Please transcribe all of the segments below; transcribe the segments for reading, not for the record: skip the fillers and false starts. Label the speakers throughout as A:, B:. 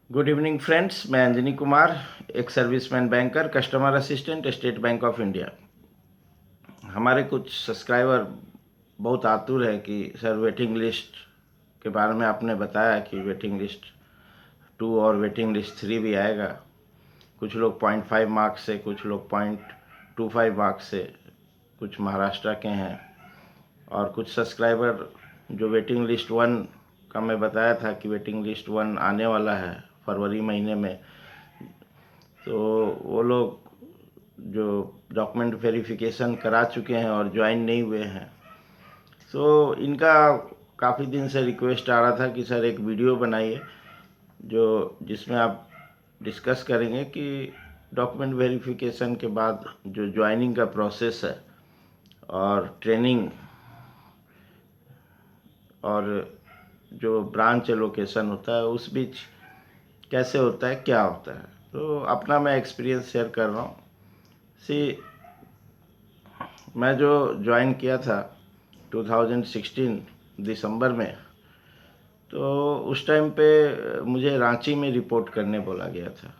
A: Good evening friends, मैं अंजनी कुमार, एक serviceman banker, customer assistant, state bank of India. हमारे कुछ सब्सक्राइबर बहुत आतुर है कि सर वेटिंग लिस्ट के बारे में आपने बताया कि वेटिंग लिस्ट 2 और वेटिंग लिस्ट 3 भी आएगा। कुछ लोग 0.5 मार्क्स से, कुछ लोग 0.25 मार्क्स से, कुछ महाराष्ट्र के हैं और कुछ सब्सक्राइबर जो वेटिंग लिस्ट 1 का मैं बताया था कि वेटिंग लिस्ट 1 आने वाला है फरवरी महीने में, तो वो लोग जो डॉक्यूमेंट वेरिफिकेशन करा चुके हैं और ज्वाइन नहीं हुए हैं, तो इनका काफ़ी दिन से रिक्वेस्ट आ रहा था कि सर एक वीडियो बनाइए जो जिसमें आप डिस्कस करेंगे कि डॉक्यूमेंट वेरिफिकेशन के बाद जो ज्वाइनिंग का प्रोसेस है और ट्रेनिंग और जो ब्रांच लोकेशन होता है उस बीच कैसे होता है, क्या होता है। तो अपना मैं एक्सपीरियंस शेयर कर रहा हूँ। मैं जो ज्वाइन किया था 2016 दिसंबर में, तो उस टाइम पे मुझे रांची में रिपोर्ट करने बोला गया था।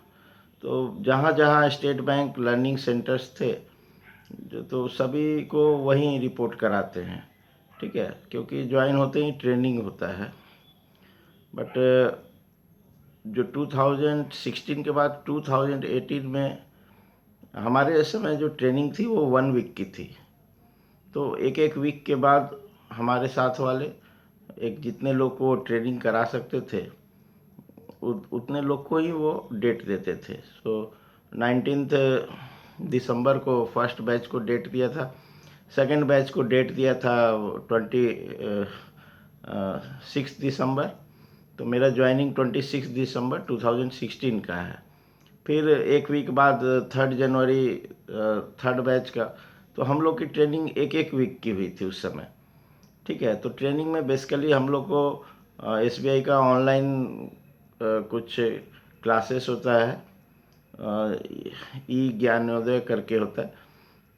A: तो जहाँ जहाँ स्टेट बैंक लर्निंग सेंटर्स थे जो, तो सभी को वहीं रिपोर्ट कराते हैं, ठीक है, क्योंकि ज्वाइन होते ही ट्रेनिंग होता है। बट जो 2016 के बाद 2018 में हमारे समय जो ट्रेनिंग थी वो 1 वीक की थी। तो एक एक वीक के बाद हमारे साथ वाले एक जितने लोग को ट्रेनिंग करा सकते थे उतने लोग को ही वो डेट देते थे। सो 19 दिसंबर को फर्स्ट बैच को डेट दिया था, सेकंड बैच को डेट दिया था 26 दिसंबर। तो मेरा ज्वाइनिंग 26 दिसंबर 2016 का है। फिर एक वीक बाद 3 जनवरी थर्ड बैच का। तो हम लोग की ट्रेनिंग एक एक वीक की हुई थी उस समय, ठीक है। तो ट्रेनिंग में बेसिकली हम लोग को एसबीआई का ऑनलाइन कुछ क्लासेस होता है, ई ज्ञानोदय करके होता है।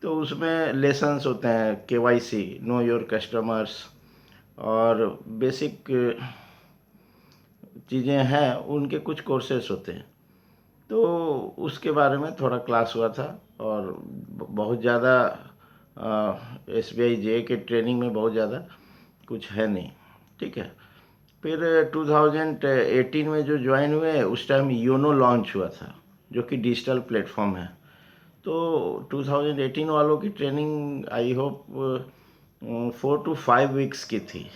A: तो उसमें लेसन्स होते हैं, केवाईसी, नो योर कस्टमर्स, और बेसिक चीज़ें हैं, उनके कुछ कोर्सेस होते हैं। तो उसके बारे में थोड़ा क्लास हुआ था और बहुत ज़्यादा एस बी आई जे के ट्रेनिंग में बहुत ज़्यादा कुछ है नहीं, ठीक है। फिर 2018 में जो ज्वाइन हुए उस टाइम योनो लॉन्च हुआ था, जो कि डिजिटल प्लेटफॉर्म है। तो 2018 वालों की training I hope 4 to 5 weeks की थी,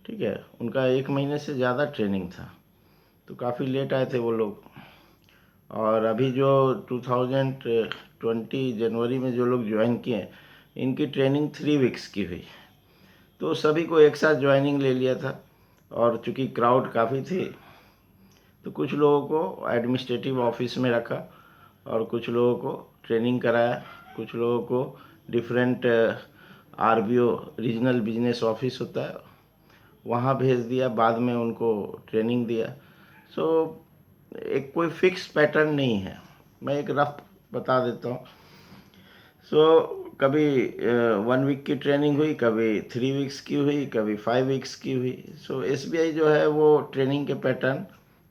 A: ठीक है। उनका 1 महीने से ज़्यादा ट्रेनिंग था, तो काफ़ी लेट आए थे वो लोग। और अभी जो 2020 जनवरी में जो लोग ज्वाइन किए, इनकी ट्रेनिंग 3 वीक्स की हुई। तो सभी को एक साथ ज्वाइनिंग ले लिया था, और चूँकि क्राउड काफ़ी थी तो कुछ लोगों को एडमिनिस्ट्रेटिव ऑफिस में रखा और कुछ लोगों को ट्रेनिंग कराया, कुछ लोगों को डिफरेंट आरबीओ रीजनल बिजनेस ऑफिस होता है वहाँ भेज दिया, बाद में उनको ट्रेनिंग दिया। सो एक कोई फिक्स पैटर्न नहीं है, मैं एक रफ बता देता हूँ। कभी 1 वीक की ट्रेनिंग हुई, कभी 3 वीक्स की हुई, कभी 5 वीक्स की हुई। एसबीआई जो है वो ट्रेनिंग के पैटर्न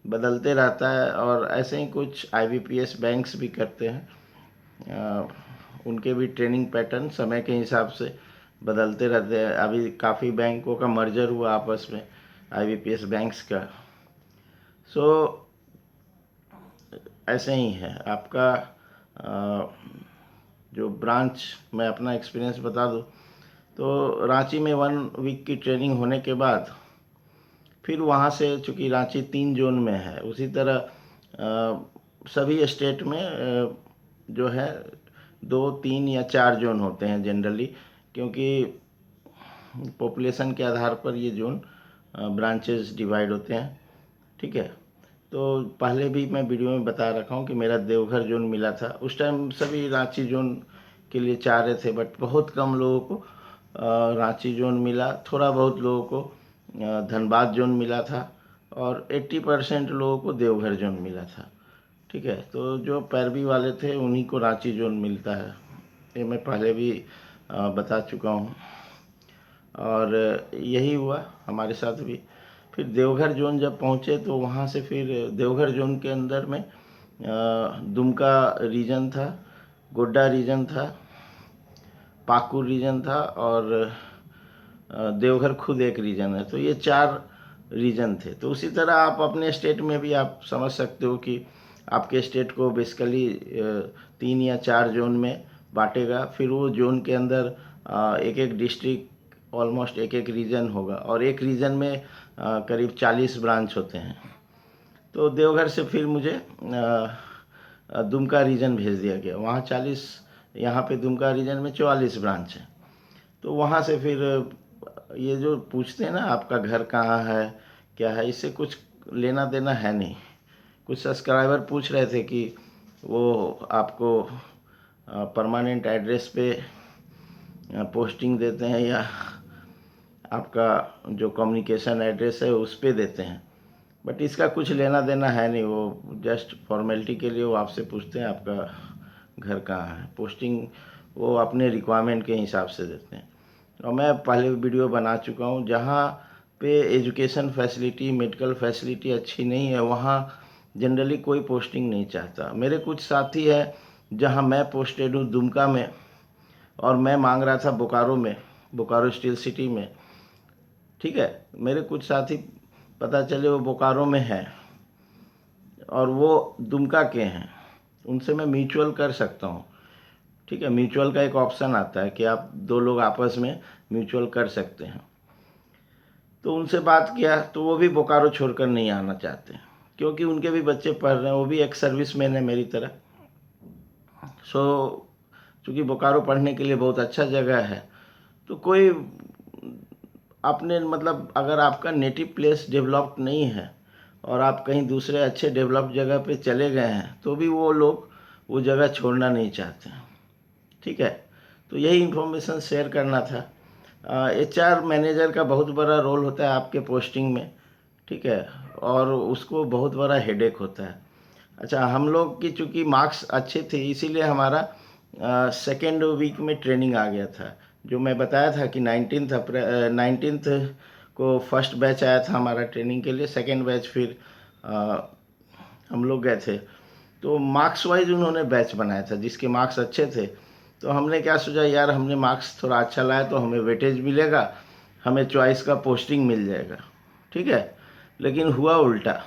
A: बदलते रहता है, और ऐसे ही कुछ आईबीपीएस बैंक्स भी करते हैं। उनके भी ट्रेनिंग पैटर्न समय के हिसाब से बदलते रहते हैं। अभी काफ़ी बैंकों का मर्जर हुआ आपस में, आईबीपीएस बैंक्स का। सो ऐसे ही है आपका जो ब्रांच। मैं अपना एक्सपीरियंस बता दूं तो रांची में 1 वीक की ट्रेनिंग होने के बाद फिर वहाँ से, चूँकि रांची 3 जोन में है, उसी तरह सभी स्टेट में जो है 2, 3 या 4 जोन होते हैं जनरली, क्योंकि पॉपुलेशन के आधार पर ये जोन ब्रांचेस डिवाइड होते हैं, ठीक है। तो पहले भी मैं वीडियो में बता रखा हूँ कि मेरा देवघर जोन मिला था। उस टाइम सभी रांची जोन के लिए चाह रहे थे, बट बहुत कम लोगों को रांची जोन मिला, थोड़ा बहुत लोगों को धनबाद जोन मिला था, और 80% लोगों को देवघर जोन मिला था, ठीक है। तो जो पैरवी वाले थे उन्हीं को रांची जोन मिलता है, ये मैं पहले भी बता चुका हूँ। और यही हुआ हमारे साथ भी। फिर देवघर जोन जब पहुँचे तो वहाँ से फिर देवघर जोन के अंदर में दुमका रीजन था, गोड्डा रीजन था, पाकुड़ रीजन था और देवघर खुद एक रीजन है। तो ये 4 रीजन थे। तो उसी तरह आप अपने स्टेट में भी आप समझ सकते हो कि आपके स्टेट को बेसिकली 3 या 4 जोन में बांटेगा। फिर वो जोन के अंदर एक एक डिस्ट्रिक्ट, ऑलमोस्ट एक एक रीजन होगा और एक रीजन में करीब 40 ब्रांच होते हैं। तो देवघर से फिर मुझे दुमका रीजन भेज दिया गया। वहाँ 40, यहाँ पे दुमका रीजन में 44 ब्रांच है। तो वहाँ से फिर ये जो पूछते हैं ना आपका घर कहाँ है क्या है, इससे कुछ लेना देना है नहीं। कुछ सब्सक्राइबर पूछ रहे थे कि वो आपको परमानेंट एड्रेस पे पोस्टिंग देते हैं या आपका जो कम्युनिकेशन एड्रेस है उस पे देते हैं, बट इसका कुछ लेना देना है नहीं। वो जस्ट फॉर्मेलिटी के लिए वो आपसे पूछते हैं आपका घर कहाँ है। पोस्टिंग वो अपने रिक्वायरमेंट के हिसाब से देते हैं। और मैं पहले वीडियो बना चुका हूँ, जहाँ पे एजुकेशन फैसिलिटी, मेडिकल फैसिलिटी अच्छी नहीं है वहाँ जनरली कोई पोस्टिंग नहीं चाहता। मेरे कुछ साथी हैं जहाँ मैं पोस्टेड हूँ दुमका में, और मैं मांग रहा था बोकारो में, बोकारो स्टील सिटी में। ठीक है, मेरे कुछ साथी पता चले वो बोकारो में हैं और वो दुमका के हैं, उनसे मैं म्यूचुअल कर सकता हूँ। ठीक है, म्यूचुअल का एक ऑप्शन आता है कि आप 2 लोग आपस में म्यूचुअल कर सकते हैं। तो उनसे बात किया तो वो भी बोकारो छोड़कर नहीं आना चाहते, क्योंकि उनके भी बच्चे पढ़ रहे हैं, वो भी एक सर्विसमैन है मेरी तरह। सो चूँकि बोकारो पढ़ने के लिए बहुत अच्छा जगह है, तो कोई अपने मतलब अगर आपका नेटिव प्लेस डेवलप्ड नहीं है और आप कहीं दूसरे अच्छे डेवलप्ड जगह पे चले गए हैं, तो भी वो लोग वो जगह छोड़ना नहीं चाहते हैं। ठीक है, तो यही इन्फॉर्मेशन शेयर करना था। HR मैनेजर का बहुत बड़ा रोल होता है आपके पोस्टिंग में। ठीक है, और उसको बहुत बड़ा हेडेक होता है। अच्छा, हम लोग की चूँकि मार्क्स अच्छे थे इसीलिए हमारा सेकेंड वीक में ट्रेनिंग आ गया था। जो मैं बताया था कि 19th को फर्स्ट बैच आया था हमारा ट्रेनिंग के लिए, सेकेंड बैच फिर हम लोग गए थे। तो मार्क्स वाइज उन्होंने बैच बनाया था, जिसके मार्क्स अच्छे थे। तो हमने क्या सोचा, यार हमने मार्क्स थोड़ा अच्छा लाया तो हमें वेटेज मिलेगा, हमें चॉइस का पोस्टिंग मिल जाएगा। ठीक है, लेकिन हुआ उल्टा।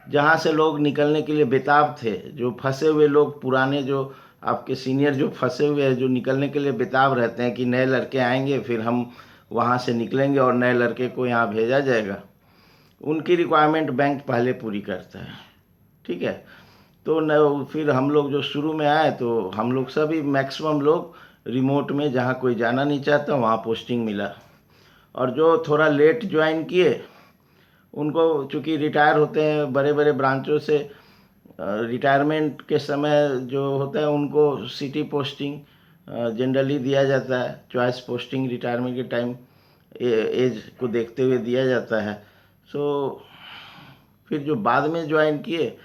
A: जहाँ से लोग निकलने के लिए बेताब थे, जो फंसे हुए लोग, पुराने जो आपके सीनियर जो फंसे हुए हैं, जो निकलने के लिए बेताब रहते हैं कि नए लड़के आएंगे फिर हम वहाँ से निकलेंगे और नए लड़के को यहाँ भेजा जाएगा, उनकी रिक्वायरमेंट बैंक पहले पूरी करता है। ठीक है, तो न फिर हम लोग जो शुरू में आए तो हम लोग सभी मैक्सिमम लोग रिमोट में, जहाँ कोई जाना नहीं चाहता वहाँ पोस्टिंग मिला। और जो थोड़ा लेट ज्वाइन किए उनको चूँकि रिटायर होते हैं बड़े बड़े ब्रांचों से, रिटायरमेंट के समय जो होता है उनको सिटी पोस्टिंग जनरली दिया जाता है। चॉइस पोस्टिंग रिटायरमेंट के टाइम एज को देखते हुए दिया जाता है। सो फिर जो बाद में ज्वाइन किए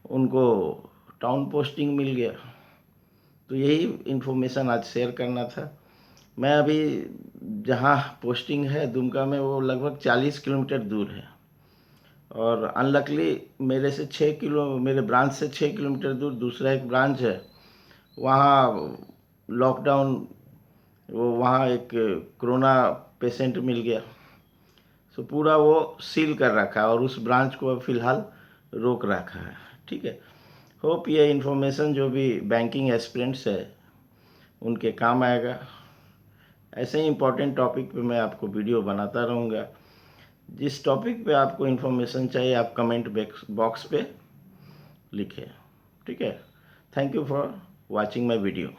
A: उनको टाउन पोस्टिंग मिल गया। तो यही इन्फॉर्मेशन आज शेयर करना था। मैं अभी जहाँ पोस्टिंग है दुमका में, वो लगभग 40 किलोमीटर दूर है, और अनलकली मेरे ब्रांच से 6 किलोमीटर दूर दूसरा एक ब्रांच है। वहाँ लॉकडाउन, वो वहाँ एक कोरोना पेशेंट मिल गया, सो पूरा वो सील कर रखा है और उस ब्रांच को अब फ़िलहाल रोक रखा है। ठीक है, होप ये इन्फॉर्मेशन जो भी बैंकिंग एस्पिरेंट्स है उनके काम आएगा। ऐसे ही इम्पोर्टेंट टॉपिक पे मैं आपको वीडियो बनाता रहूँगा। जिस टॉपिक पे आपको इन्फॉर्मेशन चाहिए आप कमेंट बॉक्स पे लिखें। ठीक है, thank you for watching my video.